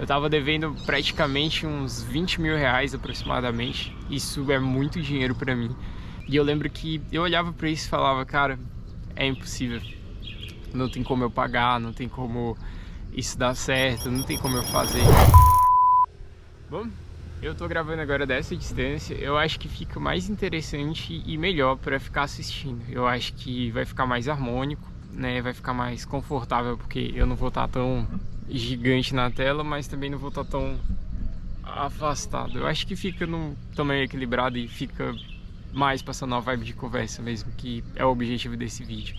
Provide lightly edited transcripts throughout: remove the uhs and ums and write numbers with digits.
Eu tava devendo praticamente uns 20 mil reais aproximadamente. Isso é muito dinheiro pra mim. E eu lembro que eu olhava pra isso e falava, cara, é impossível. Não tem como eu pagar, não tem como isso dar certo, não tem como eu fazer. Bom, eu tô gravando agora dessa distância. Eu acho que fica mais interessante e melhor pra ficar assistindo. Eu acho que vai ficar mais harmônico, né? Vai ficar mais confortável, porque eu não vou estar tão gigante na tela, mas também não vou estar tão afastado. Eu acho que fica num tamanho equilibrado e fica mais passando uma vibe de conversa mesmo, que é o objetivo desse vídeo.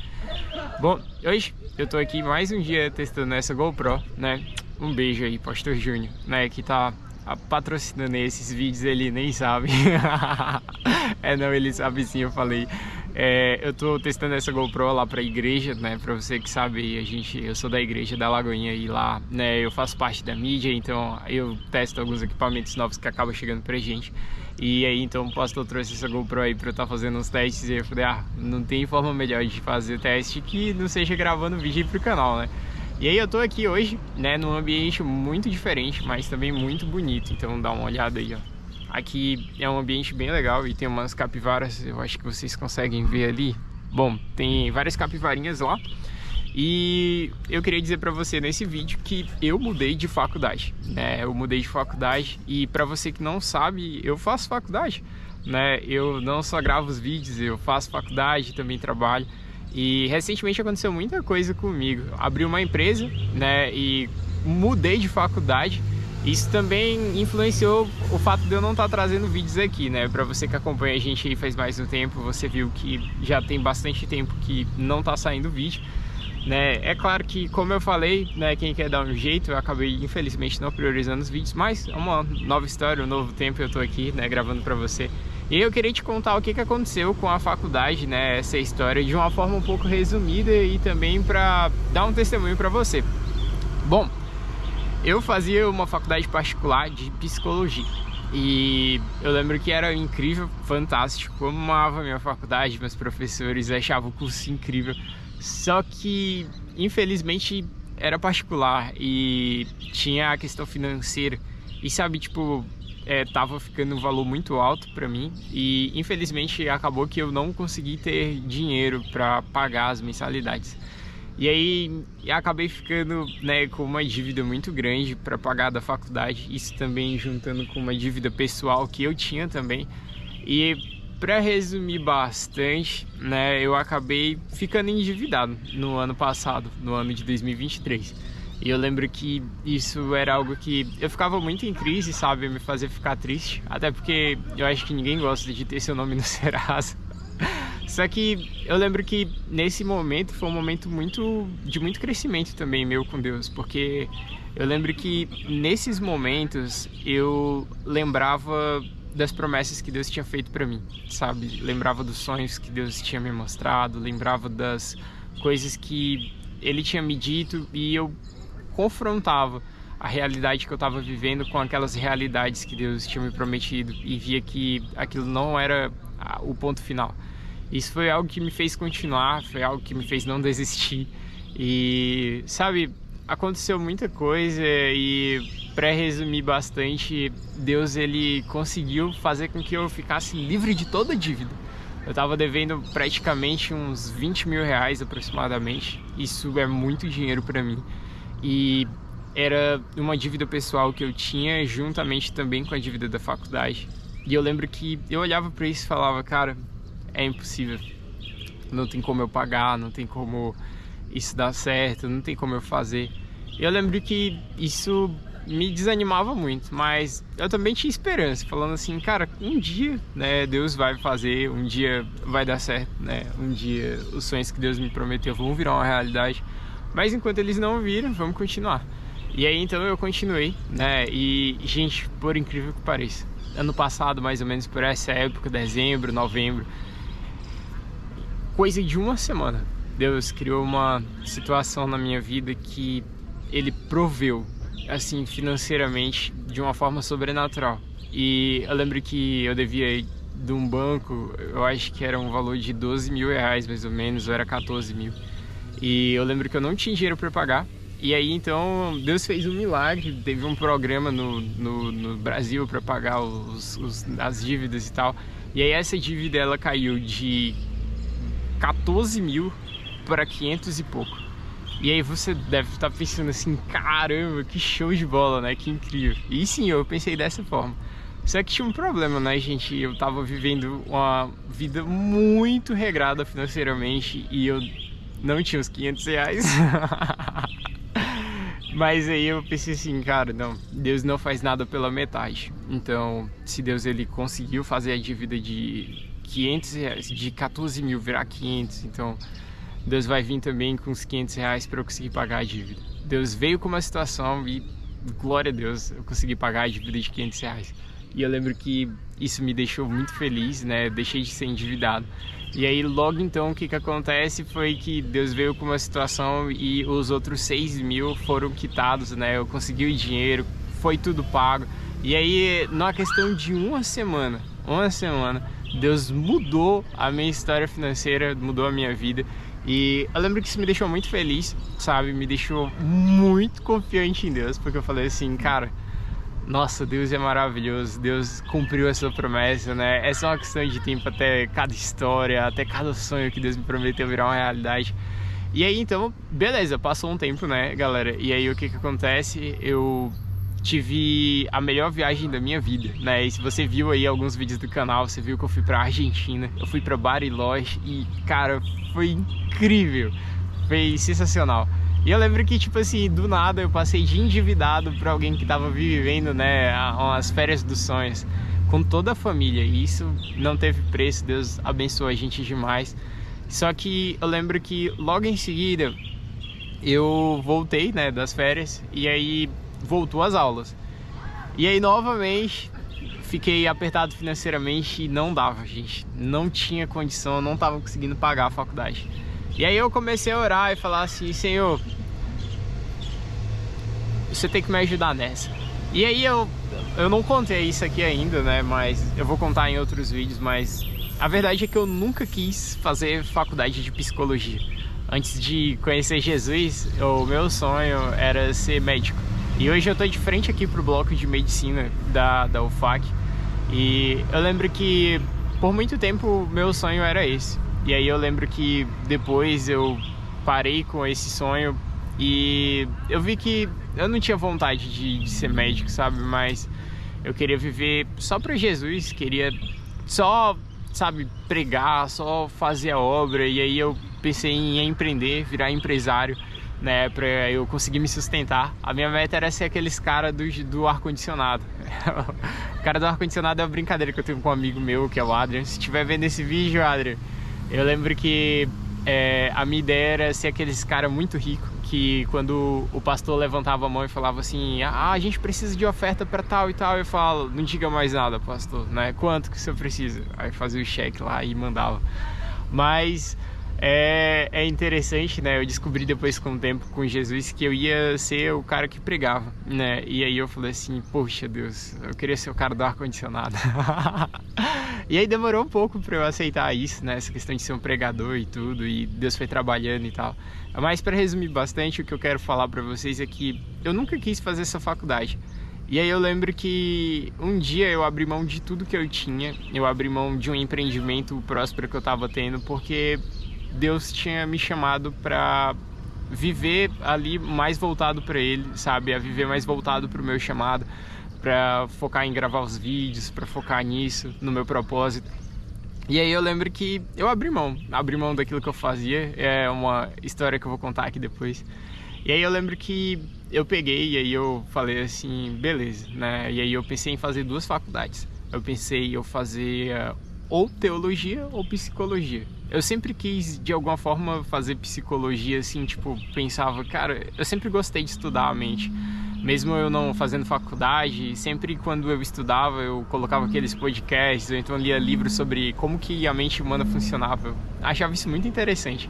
Bom, hoje eu tô aqui mais um dia testando essa GoPro, né? Um beijo aí, Pastor Júnior, né? Que tá patrocinando esses vídeos, ele nem sabe. É, não, ele sabe sim, eu falei. Eu tô testando essa GoPro lá pra igreja, né? Pra você que sabe, eu sou da igreja da Lagoinha e lá, né? Eu faço parte da mídia, então eu testo alguns equipamentos novos que acabam chegando pra gente. E aí, então, o pastor trouxe essa GoPro aí pra eu estar fazendo uns testes. E eu falei, não tem forma melhor de fazer teste que não seja gravando vídeo aí pro canal, né? E aí eu tô aqui hoje, né, num ambiente muito diferente, mas também muito bonito. Então dá uma olhada aí, ó. Aqui é um ambiente bem legal e tem umas capivaras, eu acho que vocês conseguem ver ali. Bom, tem várias capivarinhas lá. E eu queria dizer pra você nesse vídeo que eu mudei de faculdade, né? Eu mudei de faculdade e pra você que não sabe, eu faço faculdade, né? Eu não só gravo os vídeos, eu faço faculdade, também trabalho. E recentemente aconteceu muita coisa comigo. Abri uma empresa, né? E mudei de faculdade. Isso também influenciou o fato de eu não estar trazendo vídeos aqui, né? Pra você que acompanha a gente aí faz mais um tempo, você viu que já tem bastante tempo que não tá saindo vídeo, né? É claro que, como eu falei, né, quem quer dar um jeito, eu acabei infelizmente não priorizando os vídeos, mas é uma nova história, um novo tempo, eu tô aqui, né, gravando pra você. E eu queria te contar o que aconteceu com a faculdade, né, essa história de uma forma um pouco resumida e também pra dar um testemunho pra você. Bom, eu fazia uma faculdade particular de psicologia e eu lembro que era incrível, fantástico, eu amava a minha faculdade, meus professores achavam o curso incrível. Só que, infelizmente, era particular e tinha a questão financeira. E sabe, tipo, tava ficando um valor muito alto pra mim. E, infelizmente, acabou que eu não consegui ter dinheiro pra pagar as mensalidades. E aí, acabei ficando, né, com uma dívida muito grande pra pagar da faculdade. Isso também juntando com uma dívida pessoal que eu tinha também. E para resumir bastante, né, eu acabei ficando endividado no ano passado, no ano de 2023. E eu lembro que isso era algo que eu ficava muito em crise, sabe, me fazia ficar triste. Até porque eu acho que ninguém gosta de ter seu nome no Serasa. Só que eu lembro que nesse momento foi um momento de muito crescimento também meu com Deus. Porque eu lembro que nesses momentos eu lembrava das promessas que Deus tinha feito pra mim, sabe? Lembrava dos sonhos que Deus tinha me mostrado, lembrava das coisas que Ele tinha me dito e eu confrontava a realidade que eu estava vivendo com aquelas realidades que Deus tinha me prometido e via que aquilo não era o ponto final. Isso foi algo que me fez continuar, foi algo que me fez não desistir e, sabe, aconteceu muita coisa e, para resumir bastante, Deus ele conseguiu fazer com que eu ficasse livre de toda a dívida. Eu tava devendo praticamente uns 20 mil reais aproximadamente. Isso é muito dinheiro para mim. E era uma dívida pessoal que eu tinha juntamente também com a dívida da faculdade. E eu lembro que eu olhava para isso e falava, cara, é impossível. Não tem como eu pagar, não tem como isso dar certo, não tem como eu fazer. E eu lembro que isso me desanimava muito, mas eu também tinha esperança, falando assim, cara, um dia, né, Deus vai fazer, um dia vai dar certo, né, um dia os sonhos que Deus me prometeu vão virar uma realidade, mas enquanto eles não viram, vamos continuar. E aí então eu continuei, né, e gente, por incrível que pareça, ano passado, mais ou menos por essa época, dezembro, novembro, coisa de uma semana, Deus criou uma situação na minha vida que Ele proveu, assim, financeiramente, de uma forma sobrenatural. E eu lembro que eu devia de um banco, eu acho que era um valor de 12 mil reais, mais ou menos, ou era 14 mil. E eu lembro que eu não tinha dinheiro para pagar. E aí então Deus fez um milagre, teve um programa no Brasil para pagar as dívidas e tal. E aí essa dívida ela caiu de 14 mil para 500 e pouco. E aí você deve estar pensando assim, caramba, que show de bola, né? Que incrível. E sim, eu pensei dessa forma. Só que tinha um problema, né, gente? Eu tava vivendo uma vida muito regrada financeiramente e eu não tinha os 500 reais. Mas aí eu pensei assim, cara, não, Deus não faz nada pela metade. Então, se Deus ele conseguiu fazer a dívida de 500 reais, de 14 mil virar 500, então Deus vai vir também com os 500 reais para eu conseguir pagar a dívida. Deus veio com uma situação e, glória a Deus, eu consegui pagar a dívida de 500 reais. E eu lembro que isso me deixou muito feliz, né? Eu deixei de ser endividado. E aí logo então o que acontece foi que Deus veio com uma situação e os outros 6 mil foram quitados, né? Eu consegui o dinheiro, foi tudo pago. E aí numa questão de uma semana, Deus mudou a minha história financeira, mudou a minha vida. E eu lembro que isso me deixou muito feliz, sabe? Me deixou muito confiante em Deus, porque eu falei assim, cara, nossa, Deus é maravilhoso, Deus cumpriu essa promessa, né? É só uma questão de tempo até cada história, até cada sonho que Deus me prometeu virar uma realidade. E aí então, beleza, passou um tempo, né, galera? E aí o que acontece? Eu tive a melhor viagem da minha vida, né? E se você viu aí alguns vídeos do canal, você viu que eu fui pra Argentina, eu fui pra Bariloche e, cara, foi incrível, foi sensacional. E eu lembro que, tipo assim, do nada eu passei de endividado pra alguém que tava vivendo, né, umas férias dos sonhos com toda a família. E isso não teve preço, Deus abençoou a gente demais. Só que eu lembro que logo em seguida eu voltei, né, das férias e aí voltou às aulas. E aí novamente fiquei apertado financeiramente e não dava, gente. Não tinha condição, não tava conseguindo pagar a faculdade. E aí eu comecei a orar e falar assim, Senhor, você tem que me ajudar nessa. E aí eu não contei isso aqui ainda, né, mas eu vou contar em outros vídeos, mas a verdade é que eu nunca quis fazer faculdade de psicologia. Antes de conhecer Jesus, o meu sonho era ser médico. E hoje eu tô de frente aqui pro bloco de medicina da UFAC. E eu lembro que por muito tempo meu sonho era esse. E aí eu lembro que depois eu parei com esse sonho e eu vi que eu não tinha vontade de ser médico, sabe? Mas eu queria viver só para Jesus, queria só, sabe, pregar, só fazer a obra. E aí eu pensei em empreender, virar empresário, né, pra eu conseguir me sustentar. A minha meta era ser aqueles caras do ar-condicionado. O cara do ar-condicionado é uma brincadeira que eu tenho com um amigo meu, que é o Adrian. Se estiver vendo esse vídeo, Adrian, eu lembro que a minha ideia era ser aqueles caras muito ricos, que quando o pastor levantava a mão e falava assim, a gente precisa de oferta para tal e tal, eu falo, não diga mais nada, pastor, né? Quanto que o senhor precisa? Aí fazia o cheque lá e mandava. Mas é interessante, né? Eu descobri depois com o tempo com Jesus que eu ia ser o cara que pregava, né? E aí eu falei assim, poxa Deus, eu queria ser o cara do ar-condicionado. E aí demorou um pouco para eu aceitar isso, né? Essa questão de ser um pregador e tudo, e Deus foi trabalhando e tal. Mas para resumir bastante, o que eu quero falar para vocês é que eu nunca quis fazer essa faculdade. E aí eu lembro que um dia eu abri mão de tudo que eu tinha, eu abri mão de um empreendimento próspero que eu tava tendo, porque Deus tinha me chamado para viver ali mais voltado para Ele, sabe? A viver mais voltado para o meu chamado, para focar em gravar os vídeos, para focar nisso, no meu propósito. E aí eu lembro que eu abri mão daquilo que eu fazia, é uma história que eu vou contar aqui depois. E aí eu lembro que eu peguei e aí eu falei assim, beleza, né? E aí eu pensei em fazer duas faculdades. Eu pensei em eu fazer ou teologia ou psicologia. Eu sempre quis, de alguma forma, fazer psicologia, assim, tipo, pensava, cara, eu sempre gostei de estudar a mente. Mesmo eu não fazendo faculdade, sempre quando eu estudava, eu colocava aqueles podcasts, ou então lia livros sobre como que a mente humana funcionava. Eu achava isso muito interessante.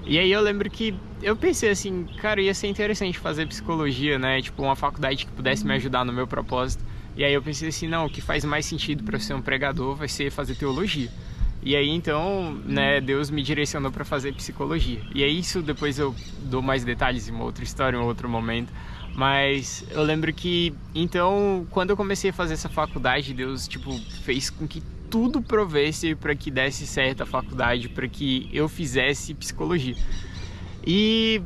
E aí eu lembro que eu pensei assim, cara, ia ser interessante fazer psicologia, né? Tipo, uma faculdade que pudesse me ajudar no meu propósito. E aí eu pensei assim, não, o que faz mais sentido para ser um pregador vai ser fazer teologia. E aí então, né, Deus me direcionou para fazer psicologia. E aí isso depois eu dou mais detalhes em uma outra história, em um outro momento. Mas eu lembro que, então, quando eu comecei a fazer essa faculdade, Deus, tipo, fez com que tudo provesse para que desse certo a faculdade, para que eu fizesse psicologia. E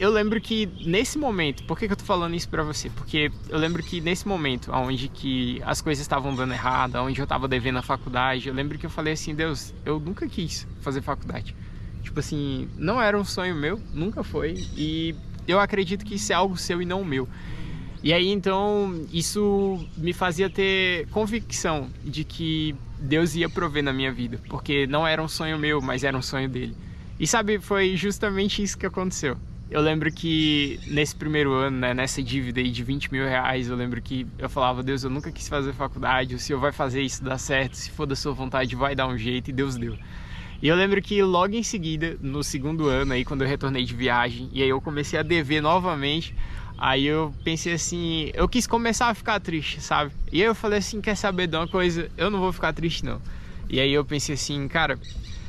eu lembro que nesse momento, por que eu tô falando isso pra você? Porque eu lembro que nesse momento, onde que as coisas estavam dando errado, onde eu tava devendo a faculdade, eu lembro que eu falei assim, Deus, eu nunca quis fazer faculdade. Tipo assim, não era um sonho meu, nunca foi, e eu acredito que isso é algo seu e não meu. E aí então, isso me fazia ter convicção de que Deus ia prover na minha vida, porque não era um sonho meu, mas era um sonho dele. E sabe, foi justamente isso que aconteceu. Eu lembro que nesse primeiro ano, né, nessa dívida aí de 20 mil reais, eu lembro que eu falava, Deus, eu nunca quis fazer faculdade, o Senhor vai fazer isso dar certo, se for da sua vontade vai dar um jeito, e Deus deu. E eu lembro que logo em seguida, no segundo ano, aí quando eu retornei de viagem, e aí eu comecei a dever novamente, aí eu pensei assim, eu quis começar a ficar triste, sabe? E aí eu falei assim, quer saber de uma coisa? Eu não vou ficar triste não. E aí eu pensei assim, cara,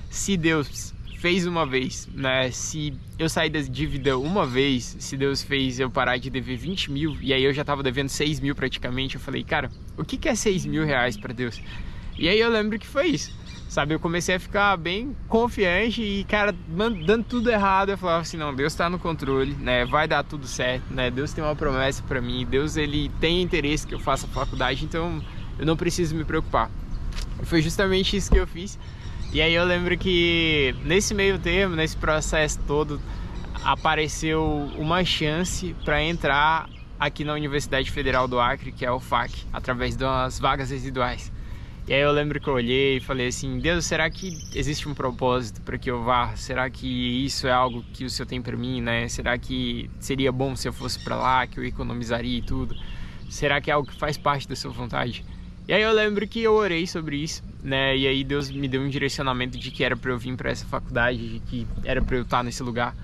se Deus fez uma vez, né? Se eu sair da dívida uma vez, se Deus fez eu parar de dever 20 mil, e aí eu já tava devendo 6 mil praticamente, eu falei, cara, o que é 6 mil reais pra Deus? E aí eu lembro que foi isso, sabe? Eu comecei a ficar bem confiante e, cara, dando tudo errado, eu falava assim, não, Deus tá no controle, né? Vai dar tudo certo, né? Deus tem uma promessa pra mim, Deus, ele tem interesse que eu faça faculdade, então eu não preciso me preocupar. E foi justamente isso que eu fiz. E aí eu lembro que nesse meio termo, nesse processo todo, apareceu uma chance para entrar aqui na Universidade Federal do Acre, que é a UFAC, através das vagas residuais. E aí eu lembro que eu olhei e falei assim, Deus, será que existe um propósito para que eu vá? Será que isso é algo que o Senhor tem para mim, né? Será que seria bom se eu fosse para lá, que eu economizaria e tudo? Será que é algo que faz parte da sua vontade? E aí eu lembro que eu orei sobre isso, né? E aí Deus me deu um direcionamento de que era para eu vir para essa faculdade, de que era para eu estar nesse lugar.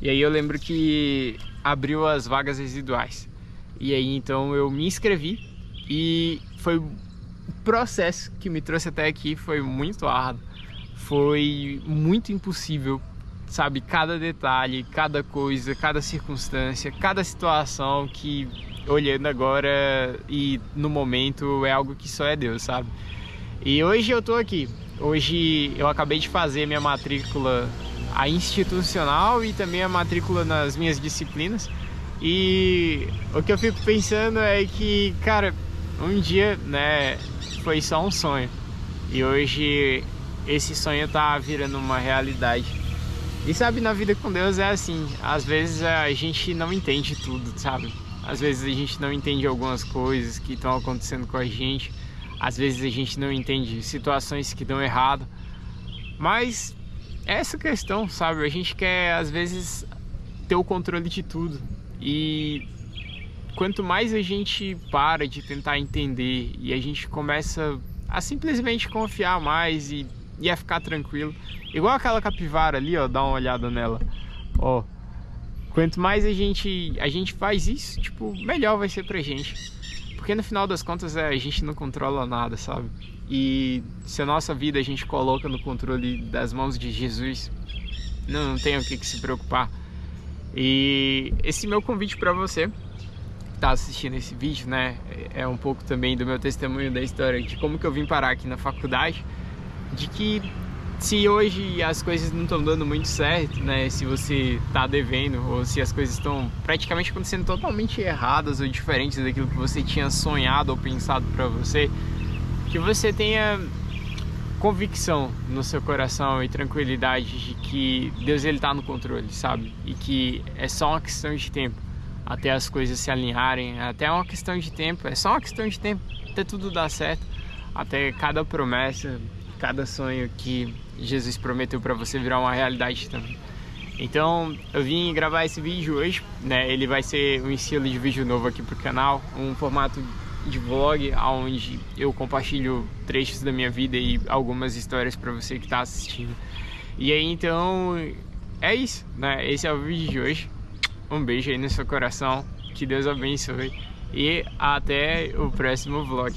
E aí eu lembro que abriu as vagas residuais. E aí então eu me inscrevi e foi o processo que me trouxe até aqui, foi muito árduo. Foi muito impossível, sabe? Cada detalhe, cada coisa, cada circunstância, cada situação que olhando agora e no momento é algo que só é Deus, sabe? E hoje eu tô aqui. Hoje eu acabei de fazer minha matrícula a institucional e também a matrícula nas minhas disciplinas. E o que eu fico pensando é que, cara, um dia, né, foi só um sonho. E hoje esse sonho tá virando uma realidade. E sabe, na vida com Deus é assim, às vezes a gente não entende tudo, sabe? Às vezes a gente não entende algumas coisas que estão acontecendo com a gente. Às vezes a gente não entende situações que dão errado. Mas é essa questão, sabe? A gente quer, às vezes, ter o controle de tudo. E quanto mais a gente para de tentar entender e a gente começa a simplesmente confiar mais e a ficar tranquilo. Igual aquela capivara ali, ó, dá uma olhada nela. Ó. Quanto mais a gente faz isso, tipo, melhor vai ser pra gente. Porque no final das contas a gente não controla nada, sabe? E se a nossa vida a gente coloca no controle das mãos de Jesus, não tem o que se preocupar. E esse meu convite pra você que tá assistindo esse vídeo, né? É um pouco também do meu testemunho da história de como que eu vim parar aqui na faculdade. De que se hoje as coisas não estão dando muito certo, né? Se você tá devendo ou se as coisas estão praticamente acontecendo totalmente erradas ou diferentes daquilo que você tinha sonhado ou pensado para você, que você tenha convicção no seu coração e tranquilidade de que Deus, ele tá no controle, sabe? E que é só uma questão de tempo até as coisas se alinharem, até uma questão de tempo, é só uma questão de tempo até tudo dar certo, até cada promessa, cada sonho que Jesus prometeu para você virar uma realidade também. Então eu vim gravar esse vídeo hoje, né? Ele vai ser um estilo de vídeo novo aqui pro canal, um formato de vlog, onde eu compartilho trechos da minha vida e algumas histórias para você que tá assistindo. E aí então é isso, né? Esse é o vídeo de hoje. Um beijo aí no seu coração, que Deus abençoe e até o próximo vlog.